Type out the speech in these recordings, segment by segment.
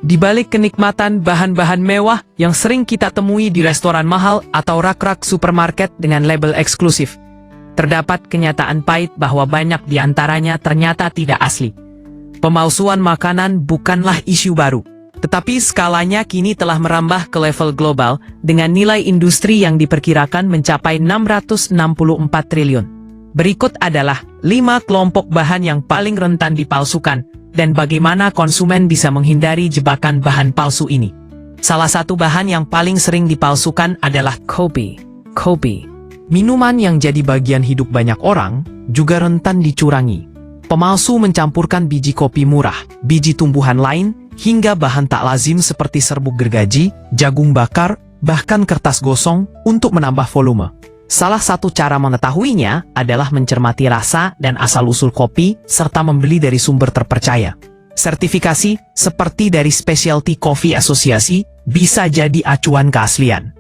Di balik kenikmatan bahan-bahan mewah yang sering kita temui di restoran mahal atau rak-rak supermarket dengan label eksklusif, terdapat kenyataan pahit bahwa banyak di antaranya ternyata tidak asli. Pemalsuan makanan bukanlah isu baru, tetapi skalanya kini telah merambah ke level global dengan nilai industri yang diperkirakan mencapai 664 triliun. Berikut adalah 5 kelompok bahan yang paling rentan dipalsukan, dan bagaimana konsumen bisa menghindari jebakan bahan palsu ini. Salah satu bahan yang paling sering dipalsukan adalah kopi. Kopi, minuman yang jadi bagian hidup banyak orang, juga rentan dicurangi. Pemalsu mencampurkan biji kopi murah, biji tumbuhan lain, hingga bahan tak lazim seperti serbuk gergaji, jagung bakar, bahkan kertas gosong untuk menambah volume. Salah satu cara mengetahuinya adalah mencermati rasa dan asal-usul kopi, serta membeli dari sumber terpercaya. Sertifikasi, seperti dari Specialty Coffee Association, bisa jadi acuan keaslian.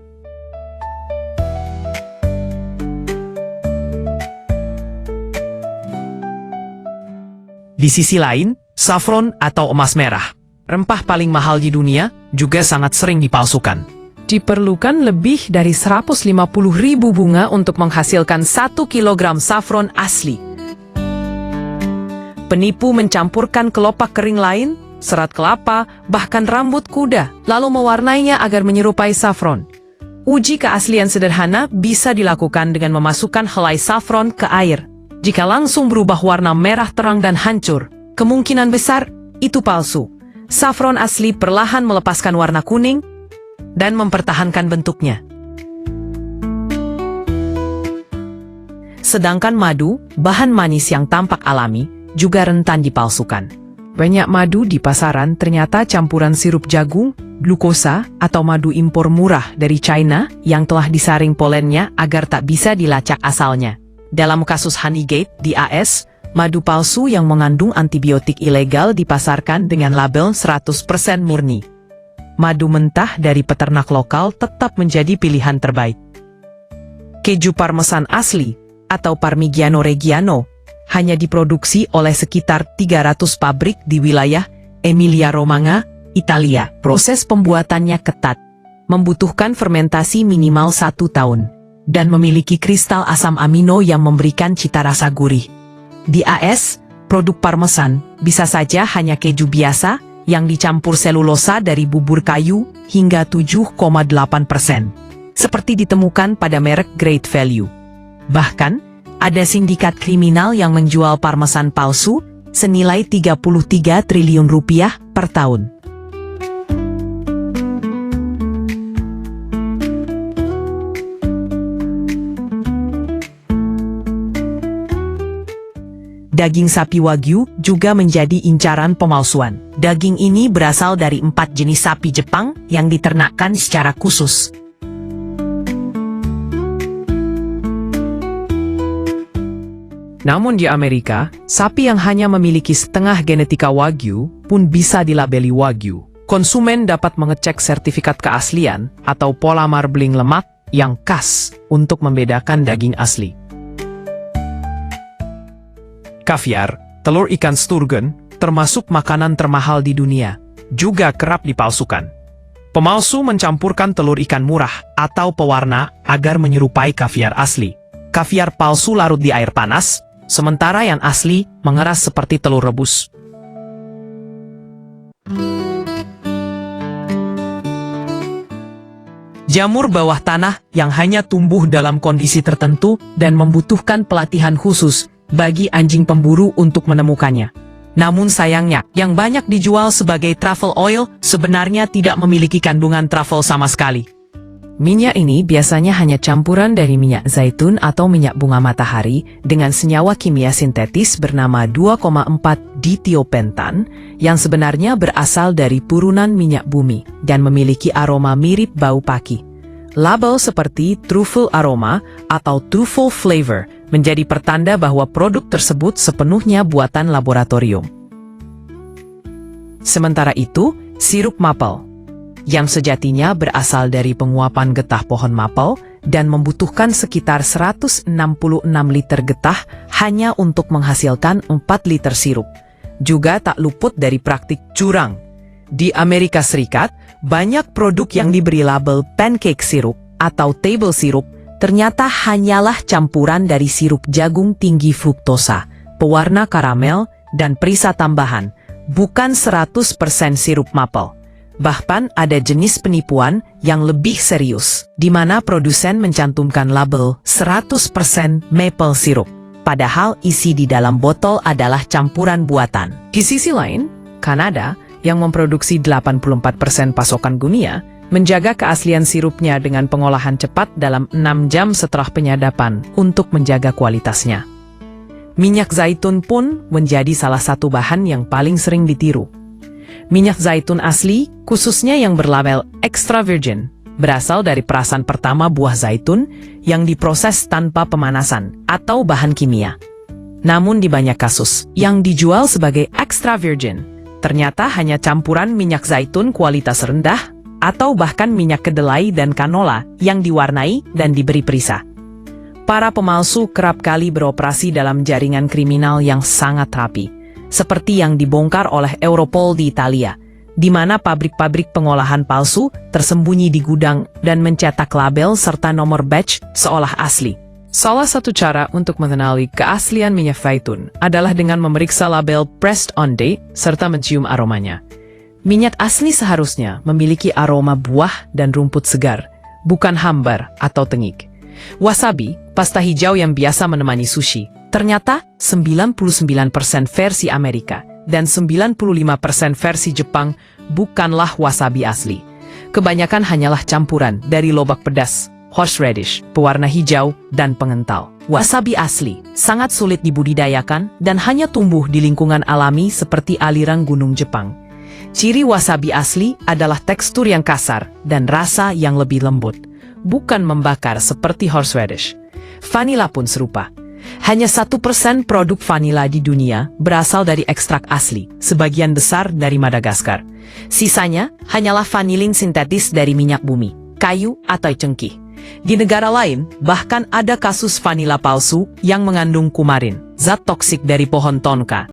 Di sisi lain, saffron atau emas merah, rempah paling mahal di dunia, juga sangat sering dipalsukan. Diperlukan lebih dari 150.000 bunga untuk menghasilkan 1 kilogram saffron asli. Penipu mencampurkan kelopak kering lain, serat kelapa, bahkan rambut kuda, lalu mewarnainya agar menyerupai saffron. Uji keaslian sederhana bisa dilakukan dengan memasukkan helai saffron ke air. Jika langsung berubah warna merah terang dan hancur, kemungkinan besar itu palsu. Saffron asli perlahan melepaskan warna kuning dan mempertahankan bentuknya. Sedangkan madu, bahan manis yang tampak alami, juga rentan dipalsukan. Banyak madu di pasaran ternyata campuran sirup jagung, glukosa, atau madu impor murah dari China yang telah disaring polennya agar tak bisa dilacak asalnya. Dalam kasus Honeygate di AS, madu palsu yang mengandung antibiotik ilegal dipasarkan dengan label 100% murni. Madu mentah dari peternak lokal tetap menjadi pilihan terbaik. Keju parmesan asli, atau Parmigiano Reggiano, hanya diproduksi oleh sekitar 300 pabrik di wilayah Emilia-Romagna, Italia. Proses pembuatannya ketat, membutuhkan fermentasi minimal 1 tahun, dan memiliki kristal asam amino yang memberikan cita rasa gurih. Di AS, produk parmesan bisa saja hanya keju biasa, yang dicampur selulosa dari bubur kayu hingga 7,8%. Seperti ditemukan pada merek Great Value. Bahkan, ada sindikat kriminal yang menjual parmesan palsu senilai 33 triliun rupiah per tahun. Daging sapi Wagyu juga menjadi incaran pemalsuan. Daging ini berasal dari 4 jenis sapi Jepang yang diternakkan secara khusus. Namun di Amerika, sapi yang hanya memiliki setengah genetika Wagyu pun bisa dilabeli Wagyu. Konsumen dapat mengecek sertifikat keaslian atau pola marbling lemak yang khas untuk membedakan daging asli. Kaviar, telur ikan sturgeon, termasuk makanan termahal di dunia, juga kerap dipalsukan. Pemalsu mencampurkan telur ikan murah atau pewarna agar menyerupai kaviar asli. Kaviar palsu larut di air panas, sementara yang asli mengeras seperti telur rebus. Jamur bawah tanah yang hanya tumbuh dalam kondisi tertentu dan membutuhkan pelatihan khusus bagi anjing pemburu untuk menemukannya. Namun sayangnya, yang banyak dijual sebagai truffle oil sebenarnya tidak memiliki kandungan truffle sama sekali. Minyak ini biasanya hanya campuran dari minyak zaitun atau minyak bunga matahari dengan senyawa kimia sintetis bernama 2,4-dithiopentan yang sebenarnya berasal dari purunan minyak bumi dan memiliki aroma mirip bau paki. Label seperti truffle aroma atau truffle flavor menjadi pertanda bahwa produk tersebut sepenuhnya buatan laboratorium. Sementara itu, sirup maple, yang sejatinya berasal dari penguapan getah pohon maple dan membutuhkan sekitar 166 liter getah hanya untuk menghasilkan 4 liter sirup, juga tak luput dari praktik curang. Di Amerika Serikat, banyak produk yang diberi label pancake syrup atau table syrup ternyata hanyalah campuran dari sirup jagung tinggi fruktosa, pewarna karamel, dan perisa tambahan, bukan 100% sirup maple. Bahkan ada jenis penipuan yang lebih serius, di mana produsen mencantumkan label 100% maple syrup, padahal isi di dalam botol adalah campuran buatan. Di sisi lain, Kanada yang memproduksi 84% pasokan dunia, menjaga keaslian sirupnya dengan pengolahan cepat dalam 6 jam setelah penyadapan untuk menjaga kualitasnya. Minyak zaitun pun menjadi salah satu bahan yang paling sering ditiru. Minyak zaitun asli, khususnya yang berlabel extra virgin, berasal dari perasan pertama buah zaitun yang diproses tanpa pemanasan atau bahan kimia. Namun di banyak kasus, yang dijual sebagai extra virgin ternyata hanya campuran minyak zaitun kualitas rendah atau bahkan minyak kedelai dan kanola yang diwarnai dan diberi perisa. Para pemalsu kerap kali beroperasi dalam jaringan kriminal yang sangat rapi, seperti yang dibongkar oleh Europol di Italia, di mana pabrik-pabrik pengolahan palsu tersembunyi di gudang dan mencetak label serta nomor batch seolah asli. Salah satu cara untuk mengenali keaslian minyak zaitun adalah dengan memeriksa label pressed on date serta mencium aromanya. Minyak asli seharusnya memiliki aroma buah dan rumput segar, bukan hambar atau tengik. Wasabi, pasta hijau yang biasa menemani sushi, ternyata 99% versi Amerika dan 95% versi Jepang bukanlah wasabi asli. Kebanyakan hanyalah campuran dari lobak pedas, horseradish, pewarna hijau, dan pengental. Wasabi asli sangat sulit dibudidayakan dan hanya tumbuh di lingkungan alami seperti aliran gunung Jepang. Ciri wasabi asli adalah tekstur yang kasar dan rasa yang lebih lembut, bukan membakar seperti horseradish. Vanila pun serupa. Hanya 1% produk vanila di dunia berasal dari ekstrak asli, sebagian besar dari Madagaskar. Sisanya hanyalah vanilin sintetis dari minyak bumi, kayu, atau cengkih. Di negara lain, bahkan ada kasus vanila palsu yang mengandung kumarin, zat toksik dari pohon tonka.